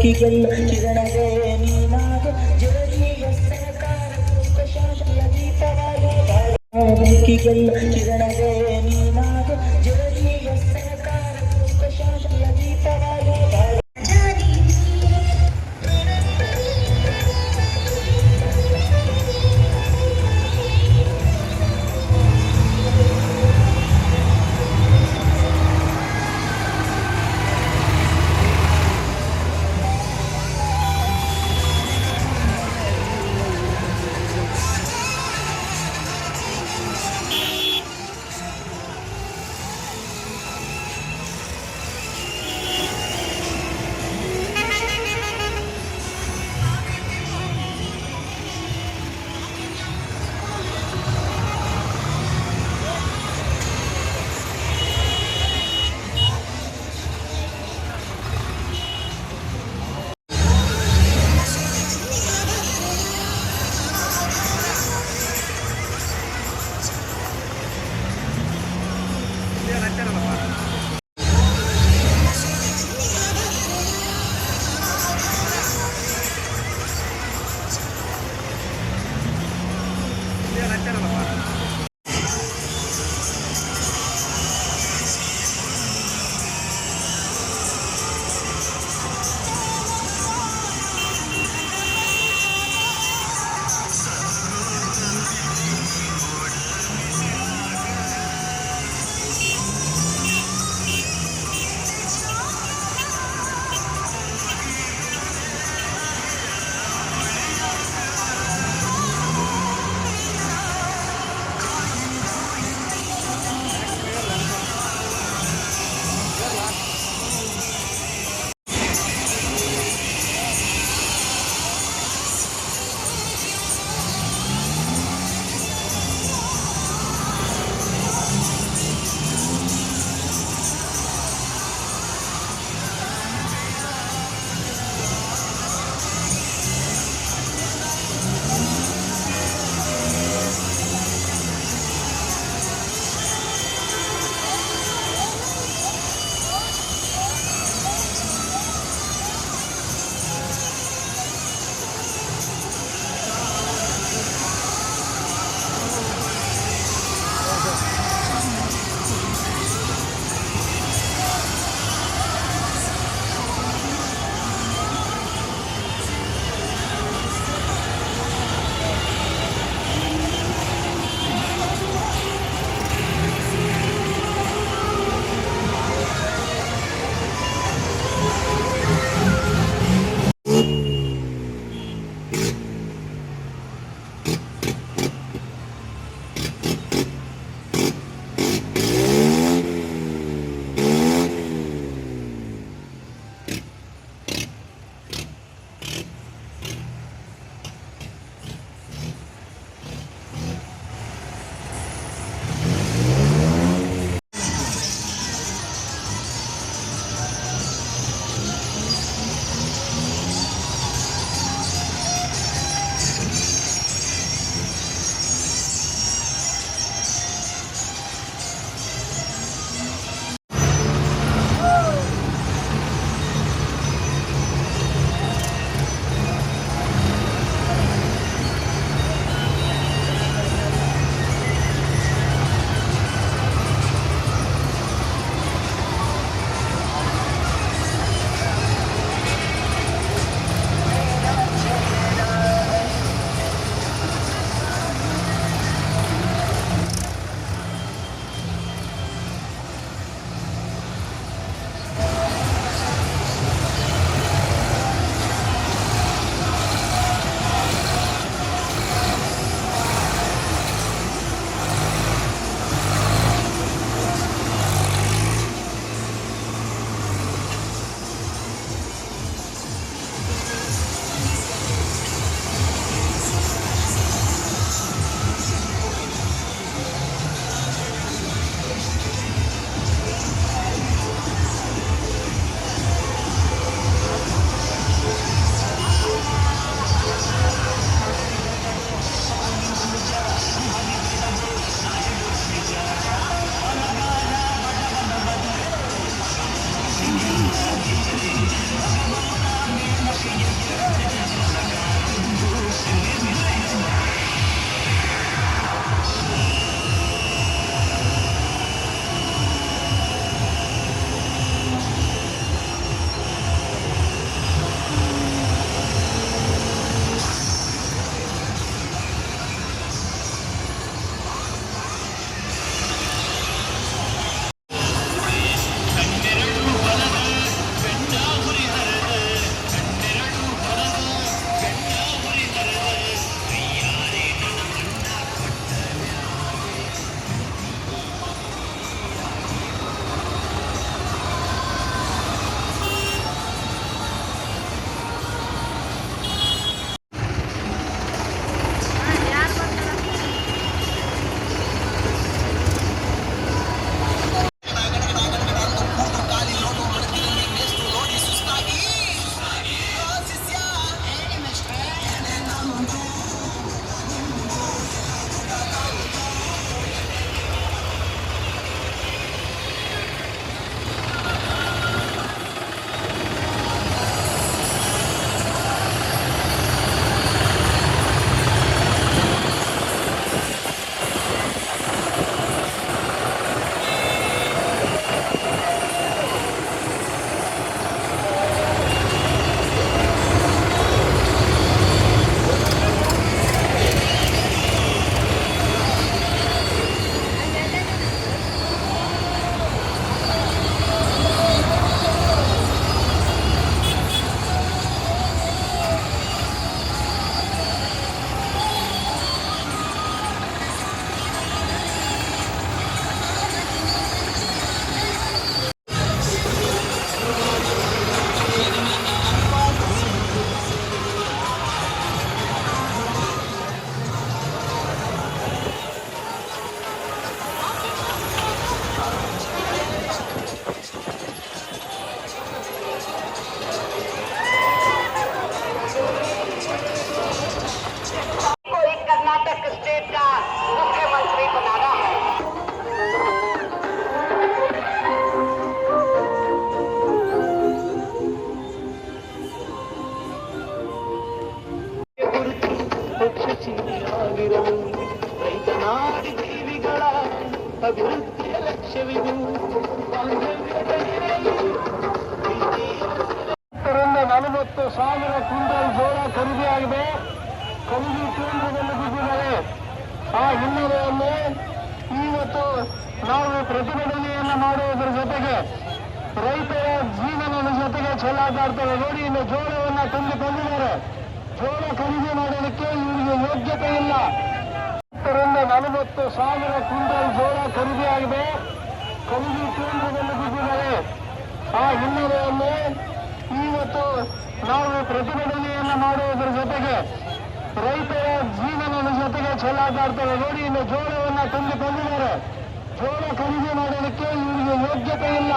ಬದುಕಿಗೆಲ್ಲ ಕಿರಣವೇ ನೀನಾಗ ಜನರಿಗೆ ಸಹಕಾರ ಪ್ರಶಾಸನ ದೀಪವಾಗಿ ಬದುಕಿಗೆಲ್ಲ ಕಿರಣವೇ ನೀನಾಗ ಜನರಿಗೆ ಸಹಕಾರ ಪ್ರಶಾಸನ ದೀಪವಾಗಿ ಅಭಿವೃದ್ಧಿಯ ಲಕ್ಷ್ಯವಿದು. 40,000 ಕ್ವಿಂಟಲ್ ಜೋಳ ಖರೀದಿಯಾಗಿದೆ. ಖರೀದಿ ಕೇಂದ್ರದಲ್ಲಿ ಬಿದ್ದಿದ್ದಾರೆ. ಆ ಹಿನ್ನೆಲೆಯಲ್ಲಿ ಇವತ್ತು ನಾವು ಪ್ರತಿಭಟನೆಯನ್ನು ಮಾಡುವುದರ ಜೊತೆಗೆ ರೈತರ ಜೀವನದ ಜೊತೆಗೆ ಚೆಲ್ಲಾಟಾಡ್ತೇವೆ. ನೋಡಿ, ಇನ್ನು ಜೋಳವನ್ನು ತಂದುಕೊಂಡಿದ್ದಾರೆ. ಜೋಳ ಖರೀದಿ ಮಾಡೋದಕ್ಕೆ ಇವರಿಗೆ ಯೋಗ್ಯತೆ ಇಲ್ಲ. 40,000 ಕ್ವಿಂಟಲ್ ಜೋಳ ಖರೀದಿಯಾಗಿದೆ. ಖರೀದಿ ಕೇಂದ್ರದಲ್ಲಿ ಬಿದ್ದಿದ್ದಾರೆ. ಆ ಹಿನ್ನೆಲೆಯಲ್ಲಿ ಇವತ್ತು ನಾವು ಪ್ರತಿಭಟನೆಯನ್ನು ಮಾಡುವುದರ ಜೊತೆಗೆ ರೈತರ ಜೀವನದ ಜೊತೆಗೆ ಚೆಲ್ಲಾಟಾಡ್ತೇವೆ. ನೋಡಿ, ಇನ್ನು ಜೋಳವನ್ನು ತಂದುಕೊಂಡಿದ್ದಾರೆ. ಜೋಳ ಖರೀದಿ ಮಾಡೋದಕ್ಕೆ ಇವರಿಗೆ ಯೋಗ್ಯತೆ ಇಲ್ಲ.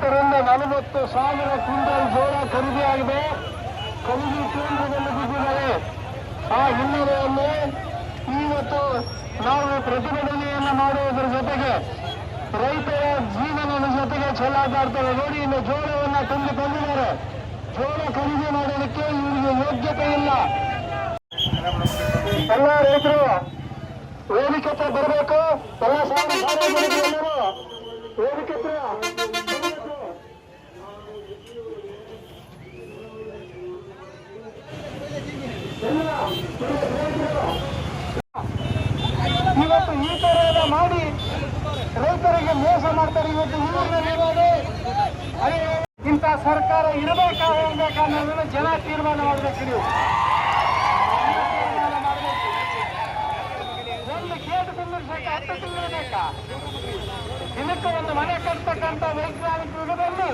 40,000 ಕ್ವಿಂಟಲ್ ಜೋಳ ಖರೀದಿಯಾಗಿದೆ. ಖರೀದಿ ಕೇಂದ್ರದಲ್ಲಿ ಬಿದ್ದಿದ್ದಾರೆ. ಆ ಹಿನ್ನೆಲೆಯಲ್ಲಿ ಇವತ್ತು ನಾವು ಪ್ರತಿಭಟನೆಯನ್ನು ಮಾಡುವುದರ ಜೊತೆಗೆ ರೈತರ ಜೀವನದ ಜೊತೆಗೆ ಚೆಲ್ಲಾಟಾಡ್ತೇವೆ. ನೋಡಿ, ಇನ್ನು ಜೋಳವನ್ನು ತಂದುಕೊಂಡಿದ್ದಾರೆ. ಜೋಳ ಖರೀದಿ ಮಾಡೋದಕ್ಕೆ ಇವರಿಗೆ ಯೋಗ್ಯತೆ ಇಲ್ಲ. ಎಲ್ಲ ರೈತರು ವೇದಿಕೆ ಹತ್ರ ಬರಬೇಕು. ಎಲ್ಲ ಸಾರ್ವಜನಿಕರು ವೇದಿಕೆ ಹತ್ರ ಇವತ್ತು ಈ ತರ ಮಾಡಿ ರೈತರಿಗೆ ಮೋಸ ಮಾಡ್ತಾರೆ. ಇವತ್ತು ಊರಿನಲ್ಲಿರೋದು ಇಂಥ ಸರ್ಕಾರ ಇರಬೇಕಾ ಹೋಗ್ಬೇಕಾ ಅನ್ನೋದನ್ನು ಜನ ತೀರ್ಮಾನ ಮಾಡಬೇಕು. ನೀವು ಒಂದು ಗೇಟ್ ತುಂಬಿರ್ಬೇಕಾ, 10 ತುಂಬಿರ್ಬೇಕಾ? ದಿನಕ್ಕೆ ಒಂದು ಮನೆ ಕಟ್ತಕ್ಕಂಥ ವೈಜ್ಞಾನಿಕ ಯುಗದಲ್ಲಿ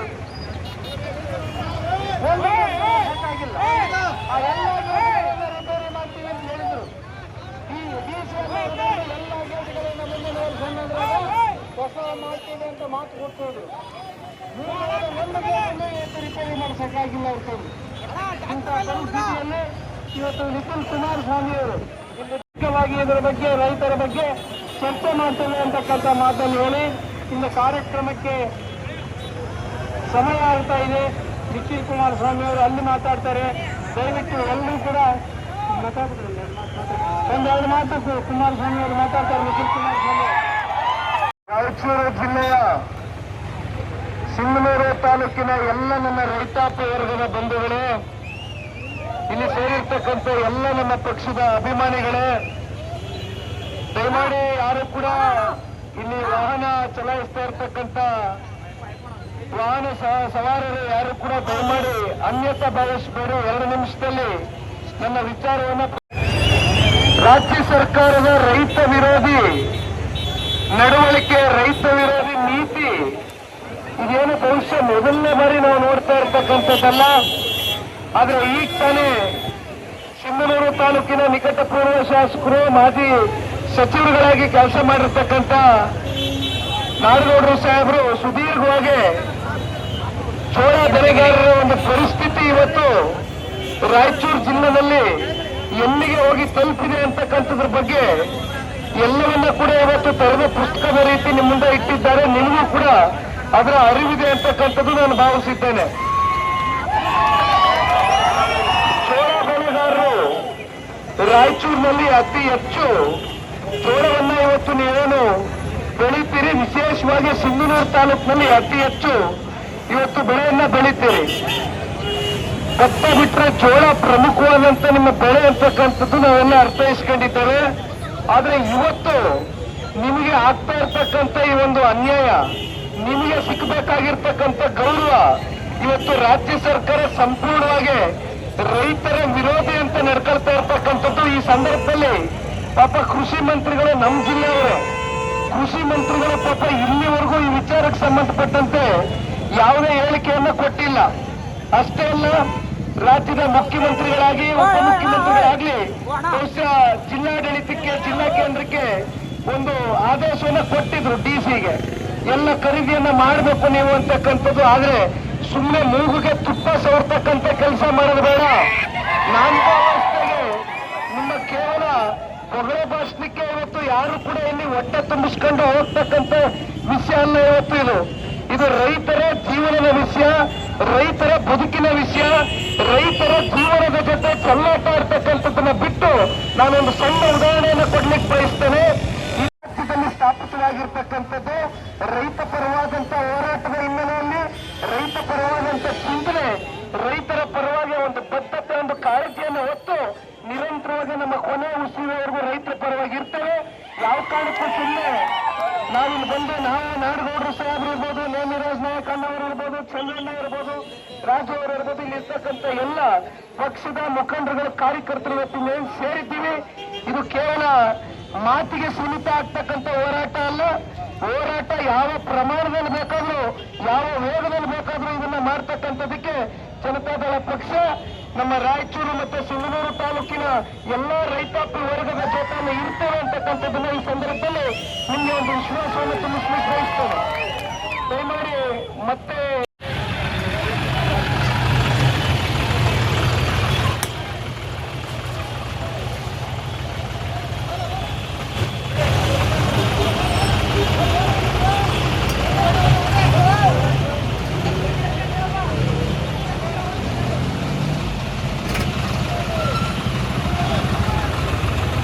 ಒಂದು ಬೇಕಾಗಿಲ್ಲ. ಆ ಎಲ್ಲ ಗೇಟ್ಗಳನ್ನು ರಿಪೇರಿ ಮಾಡ್ತೀವಿ ಅಂತ ಹೇಳಿದ್ರು. ಈ ಎಲ್ಲ ಗೇಟ್ಗಳನ್ನು ಮುಂದಿನ ಹೊಸ ಮಾಡ್ತೀವಿ ಅಂತ ಮಾತು ಕೊಟ್ಟೋದ್ರು. ಒಂದು ಗೇಟನ್ನು ರಿಪೇರಿ ಮಾಡಿಸಕ್ಕಾಗಿಲ್ಲ ಇರ್ತದೆ. ಇಂಥ ಪರಿಸ್ಥಿತಿಯಲ್ಲಿ ಇವತ್ತು ನಿಖಿಲ್ ಕುಮಾರಸ್ವಾಮಿ ಅವರು ಮುಖ್ಯವಾಗಿ ಇದರ ಬಗ್ಗೆ, ರೈತರ ಬಗ್ಗೆ ಚರ್ಚೆ ಮಾಡ್ತೇವೆ ಅಂತಕ್ಕಂಥ ಮಾತನ್ನು ಹೇಳಿ ಇನ್ನು ಕಾರ್ಯಕ್ರಮಕ್ಕೆ ಸಮಯ ಆಗ್ತಾ ಇದೆ. ನಿಖಿಲ್ ಕುಮಾರಸ್ವಾಮಿ ಅವರು ಅಲ್ಲಿ ಮಾತಾಡ್ತಾರೆ. ದಯವಿಟ್ಟು ಎಲ್ಲರೂ ಕೂಡ ಒಂದೆರಡು ಮಾತು ಕುಮಾರಸ್ವಾಮಿ ಅವರು ಮಾತಾಡ್ತಾರೆ. ನಿಖಿಲ್ ಕುಮಾರಸ್ವಾಮಿ ರಾಯಚೂರು ಜಿಲ್ಲೆಯ ಸಿಂಗನೂರು ತಾಲೂಕಿನ ಎಲ್ಲ ನನ್ನ ರೈತಾಪಿ ವರ್ಗದ ಬಂಧುಗಳೇ, ಇಲ್ಲಿ ಸೇರಿರ್ತಕ್ಕಂಥ ಎಲ್ಲ ನಮ್ಮ ಪಕ್ಷದ ಅಭಿಮಾನಿಗಳೇ, ದಯಮಾಡಿ ಯಾರು ಕೂಡ ಇಲ್ಲಿ ವಾಹನ ಚಲಾಯಿಸ್ತಾ ಇರ್ತಕ್ಕಂಥ ವಾಹನ ಸವಾರರು ಯಾರು ಕೂಡ ದಯಮಾಡಿ ಅನ್ಯತಾ ಭಾವಿಸಬೇಡಿ. 2 ನಿಮಿಷದಲ್ಲಿ ನನ್ನ ವಿಚಾರವನ್ನು. ರಾಜ್ಯ ಸರ್ಕಾರದ ರೈತ ವಿರೋಧಿ ನಡವಳಿಕೆ, ರೈತ ವಿರೋಧಿ ನೀತಿ ಇದೇನು ಬಹುಶಃ ಮೊದಲನೇ ಬಾರಿ ನಾವು ನೋಡ್ತಾ ಇರ್ತಕ್ಕಂಥದ್ದಲ್ಲ. ಆದ್ರೆ ಈಗ ತಾನೇ ಸಿಂಧನೂರು ತಾಲೂಕಿನ ನಿಕಟಪೂರ್ವ ಶಾಸಕರು, ಮಾಜಿ ಸಚಿವರುಗಳಾಗಿ ಕೆಲಸ ಮಾಡಿರ್ತಕ್ಕಂಥ ನಾಡಗೌಡರು ಸಾಹೇಬರು ಸುದೀರ್ಘವಾಗಿ ಜೋಳ ಬೆಳೆಗಾರರ ಒಂದು ಪರಿಸ್ಥಿತಿ ಇವತ್ತು ರಾಯಚೂರು ಜಿಲ್ಲೆಯಲ್ಲಿ ಎಲ್ಲಿಗೆ ಹೋಗಿ ತಲುಪಿದೆ ಅಂತಕ್ಕಂಥದ್ರ ಬಗ್ಗೆ ಎಲ್ಲವನ್ನ ಕೂಡ ಇವತ್ತು ತೆರೆದ ಪುಸ್ತಕದ ರೀತಿ ನಿಮ್ಮ ಮುಂದೆ ಇಟ್ಟಿದ್ದಾರೆ. ನಿಮಗೂ ಕೂಡ ಅದರ ಅರಿವಿದೆ ಅಂತಕ್ಕಂಥದ್ದು ನಾನು ಭಾವಿಸಿದ್ದೇನೆ. ಜೋಳ ಬೆಳೆಗಾರರು ರಾಯಚೂರಿನಲ್ಲಿ ಅತಿ ಹೆಚ್ಚು ಜೋಳವನ್ನ ಇವತ್ತು ನೀವೇನು ಬೆಳೀತೀರಿ, ವಿಶೇಷವಾಗಿ ಸಿಂಧನೂರು ತಾಲೂಕಿನಲ್ಲಿ ಅತಿ ಹೆಚ್ಚು ಇವತ್ತು ಬೆಳೆಯನ್ನ ಬೆಳೀತೀರಿ. ಭತ್ತ ಬಿಟ್ಟರೆ ಜೋಳ ಪ್ರಮುಖವಾದಂತ ನಿಮ್ಮ ಬೆಳೆ ಅಂತಕ್ಕಂಥದ್ದು ನಾವೆಲ್ಲ ಅರ್ಥೈಸ್ಕೊಂಡಿದ್ದೇವೆ. ಆದ್ರೆ ಇವತ್ತು ನಿಮಗೆ ಆಗ್ತಾ ಇರ್ತಕ್ಕಂಥ ಈ ಒಂದು ಅನ್ಯಾಯ, ನಿಮಗೆ ಸಿಕ್ಕಬೇಕಾಗಿರ್ತಕ್ಕಂಥ ಗೌರವ, ಇವತ್ತು ರಾಜ್ಯ ಸರ್ಕಾರ ಸಂಪೂರ್ಣವಾಗಿ ರೈತರ ವಿರೋಧಿ ಅಂತ ನಡ್ಕೊಳ್ತಾ ಇರ್ತಕ್ಕಂಥದ್ದು. ಈ ಸಂದರ್ಭದಲ್ಲಿ ಪಾಪ ಕೃಷಿ ಮಂತ್ರಿಗಳು, ನಮ್ಮ ಜಿಲ್ಲೆಯವರೇ ಕೃಷಿ ಮಂತ್ರಿಗಳು ಪಾಪ ಇಲ್ಲಿವರೆಗೂ ಈ ವಿಚಾರಕ್ಕೆ ಸಂಬಂಧಪಟ್ಟಂತೆ ಯಾವುದೇ ಹೇಳಿಕೆಯನ್ನು ಕೊಟ್ಟಿಲ್ಲ. ಅಷ್ಟೇ ಅಲ್ಲ, ರಾಜ್ಯದ ಮುಖ್ಯಮಂತ್ರಿಗಳಾಗಿ, ಉಪಮುಖ್ಯಮಂತ್ರಿಗಳಾಗ್ಲಿ ಬಹುಶಃ ಜಿಲ್ಲಾಡಳಿತಕ್ಕೆ, ಜಿಲ್ಲಾ ಕೇಂದ್ರಕ್ಕೆ ಒಂದು ಆದೇಶವನ್ನು ಕೊಟ್ಟಿದ್ರು ಡಿಸಿಗೆ, ಎಲ್ಲ ಖರೀದಿಯನ್ನ ಮಾಡಬೇಕು ನೀವು ಅಂತಕ್ಕಂಥದ್ದು. ಆದ್ರೆ ಸುಮ್ಮನೆ ಮೂಗುಗೆ ತುಪ್ಪ ಸವರ್ತಕ್ಕಂಥ ಕೆಲಸ ಮಾಡೋದು ಬೇಡ. ನಾಮಕಾವಸ್ಥೆಗೆ ನಿಮ್ಮ ಕೇವಲ ಹೊಗಳೆ ಭಾಷಣಕ್ಕೆ ಇವತ್ತು ಯಾರು ಕೂಡ ಇಲ್ಲಿ ಹೊಟ್ಟೆ ತುಂಬಿಸ್ಕೊಂಡು ಹೋಗ್ತಕ್ಕಂಥ ವಿಷಯ ಅಲ್ಲ. ಇವತ್ತು ಇದು ರೈತರ ಜೀವನದ ವಿಷಯ, ರೈತರ ಬದುಕಿನ ವಿಷಯ, ರೈತರ ಜೀವನದ ಜೊತೆ ಚೆಲ್ಲಾಟ ಇರ್ತಕ್ಕಂಥದ್ದನ್ನ ಬಿಟ್ಟು ನಾನೊಂದು ಸಣ್ಣ ಉದಾಹರಣೆಯನ್ನು ಕೊಡ್ಲಿಕ್ಕೆ ಬಯಸ್ತೇನೆ. ಈ ರಾಜ್ಯದಲ್ಲಿ ಸ್ಥಾಪಿತವಾಗಿರ್ತಕ್ಕಂಥ ಯಾವ ಕಾರಣಕ್ಕೂ ಸುಮ್ಮನೆ ನಾವಿಲ್ಲಿ ಬಂದು ನಾವು ನಾಡಗೌಡರು ಸಾಹೇಬ್ರು ಇರ್ಬೋದು, ನೇಮಿರಾಜ್ ನಾಯಕ್ ಅಣ್ಣವರು ಇರ್ಬೋದು, ಚಂದ್ರಣ್ಣ ಇರ್ಬೋದು, ರಾಜು ಅವರು ಇರ್ಬೋದು, ಇಲ್ಲಿ ಇರ್ತಕ್ಕಂಥ ಎಲ್ಲ ಪಕ್ಷದ ಮುಖಂಡರುಗಳು ಕಾರ್ಯಕರ್ತರು ಇವತ್ತು ಮೇಲ್ ಸೇರಿದ್ದೀವಿ. ಇದು ಕೇವಲ ಮಾತಿಗೆ ಸೀಮಿತ ಆಗ್ತಕ್ಕಂಥ ಹೋರಾಟ ಅಲ್ಲ. ಹೋರಾಟ ಯಾವ ಪ್ರಮಾಣದಲ್ಲಿ ಬೇಕಾದ್ರೂ, ಯಾವ ವೇಗದಲ್ಲಿ ಬೇಕಾದ್ರೂ ಇದನ್ನ ಮಾಡ್ತಕ್ಕಂಥದಕ್ಕೆ ಜನತಾದಳ ಪಕ್ಷ ನಮ್ಮ ರಾಯಚೂರು ಮತ್ತು ಸಿಂಧನೂರು ತಾಲೂಕಿನ ಎಲ್ಲ ರೈತಾಪಿ ವರ್ಗದ ಜೊತೆಯಲ್ಲಿ ಇರ್ತೇವೆ ಅಂತಕ್ಕಂಥದ್ದನ್ನ ಈ ಸಂದರ್ಭದಲ್ಲಿ ನಿಮಗೆ ಒಂದು ವಿಶ್ವಾಸವನ್ನು ತುಂಬಿಸಲಿಕ್ಕೆ ಬಯಸ್ತೇನೆ. ದಯಮಾಡಿ ಮತ್ತೆ